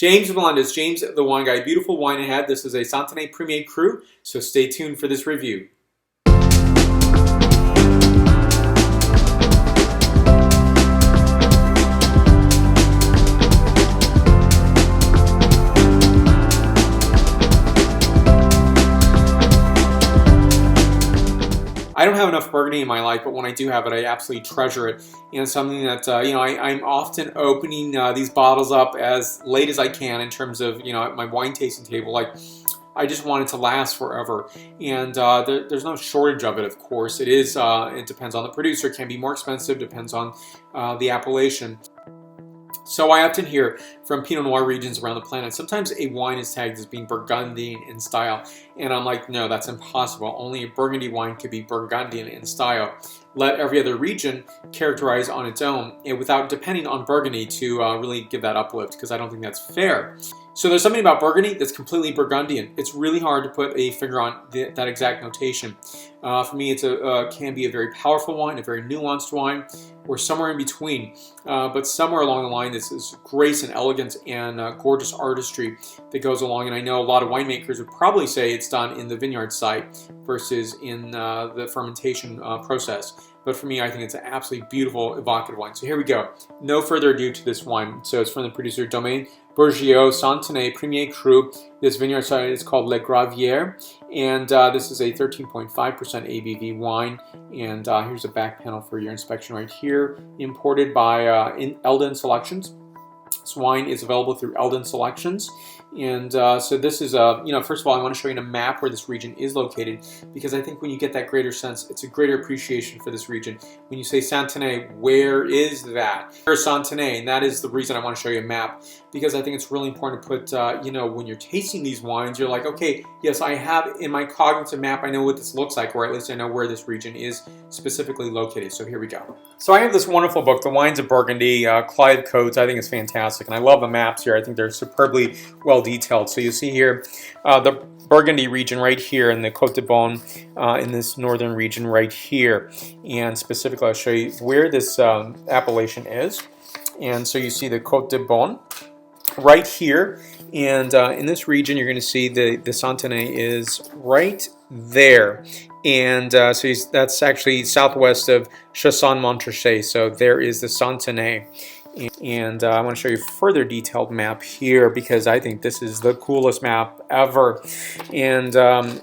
James Melendez, James the Wine Guy. Beautiful wine ahead. This is a Santenay Premier Cru, so stay tuned for this review. I don't have enough Burgundy in my life, but when I do have it, I absolutely treasure it. And it's something that, I'm often opening these bottles up as late as I can in terms of, at my wine tasting table. Like, I just want it to last forever. And there's no shortage of it, of course. It depends on the producer. It can be more expensive, depends on the appellation. So I often hear from Pinot Noir regions around the planet, sometimes a wine is tagged as being Burgundian in style. And I'm like, no, that's impossible. Only a Burgundy wine could be Burgundian in style. Let every other region characterize on its own and without depending on Burgundy to really give that uplift, because I don't think that's fair. So there's something about Burgundy that's completely Burgundian. It's really hard to put a finger on that exact notation. For me, it can be a very powerful wine, a very nuanced wine, or somewhere in between. But somewhere along the line, this is grace and elegance and gorgeous artistry that goes along. And I know a lot of winemakers would probably say it's done in the vineyard site versus in the fermentation process. But for me, I think it's an absolutely beautiful, evocative wine. So here we go. No further ado to this wine. So it's from the producer Domaine Borgeot, Santenay Premier Cru. This vineyard site is called Le Gravier. And this is a 13.5% ABV wine. And here's a back panel for your inspection right here. Imported by Elden Selections. This wine is available through Elden Selections. And so this is, first of all, I want to show you a map where this region is located, because I think when you get that greater sense, it's a greater appreciation for this region. When you say Santenay, where is that? There's Santenay, and that is the reason I want to show you a map, because I think it's really important to put, when you're tasting these wines, you're like, okay, yes, I have in my cognitive map, I know what this looks like, or at least I know where this region is specifically located. So here we go. So I have this wonderful book, The Wines of Burgundy, Clive Coates. I think it's fantastic, and I love the maps here. I think they're superbly well detailed. So you see here the Burgundy region right here in the Côte de Beaune, in this northern region right here. And specifically, I'll show you where this appellation is. And so you see the Côte de Beaune right here. And in this region, you're going to see the Santenay is right there. And so that's actually southwest of Chassagne-Montrachet. So there is the Santenay. And I want to show you a further detailed map here, because I think this is the coolest map ever. And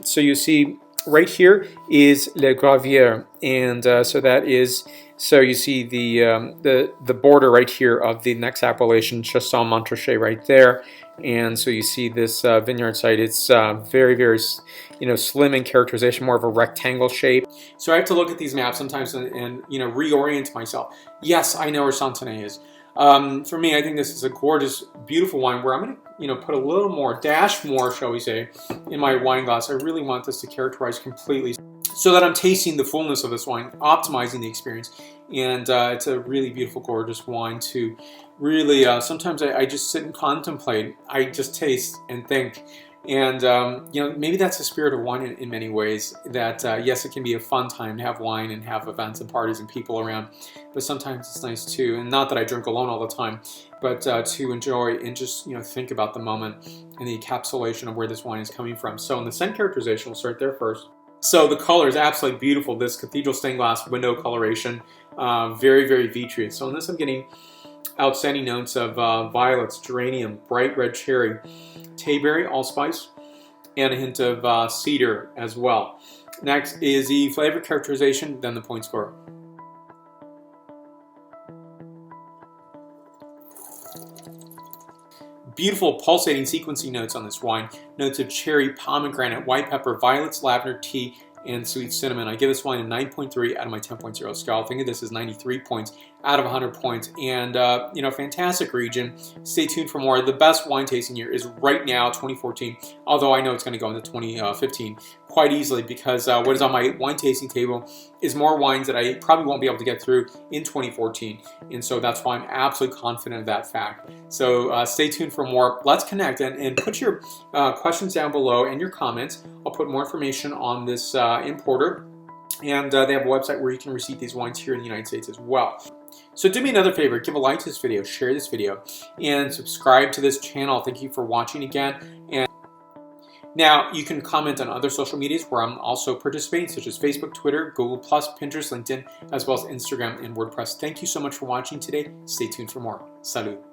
so you see right here is Le Gravier, and so you see the border right here of the next appellation, Chassagne-Montrachet, right there. And so you see this vineyard site. It's very, very, slim in characterization, more of a rectangle shape. So I have to look at these maps sometimes and reorient myself. Yes, I know where Santenay is. For me, I think this is a gorgeous, beautiful wine where I'm going to, put a little more, dash more, shall we say, in my wine glass. I really want this to characterize completely so that I'm tasting the fullness of this wine, optimizing the experience. And it's a really beautiful, gorgeous wine to really, sometimes I just sit and contemplate. I just taste and think. And, maybe that's the spirit of wine in many ways, that, yes, it can be a fun time to have wine and have events and parties and people around, but sometimes it's nice too, and not that I drink alone all the time, but to enjoy and just, think about the moment and the encapsulation of where this wine is coming from. So in the scent characterization, we'll start there first. So the color is absolutely beautiful. This cathedral stained glass window coloration, very, very vitreous. So in this I'm getting outstanding notes of violets, geranium, bright red cherry, tayberry, allspice, and a hint of cedar as well. Next is the flavor characterization, then the point score. Beautiful pulsating sequencing notes on this wine. Notes of cherry, pomegranate, white pepper, violets, lavender, tea, and sweet cinnamon. I give this wine a 9.3 out of my 10.0 scale. Think of this as 93 points out of 100 points. And, fantastic region. Stay tuned for more. The best wine tasting year is right now, 2014, although I know it's going to go into 2015 quite easily, because what is on my wine tasting table is more wines that I probably won't be able to get through in 2014. And so that's why I'm absolutely confident of that fact. So stay tuned for more. Let's connect and put your questions down below and your comments. I'll put more information on this importer. And they have a website where you can receive these wines here in the United States as well. So do me another favor, give a like to this video, share this video, and subscribe to this channel. Thank you for watching again. And now you can comment on other social medias where I'm also participating, such as Facebook, Twitter, Google+, Pinterest, LinkedIn, as well as Instagram and WordPress. Thank you so much for watching today. Stay tuned for more. Salut.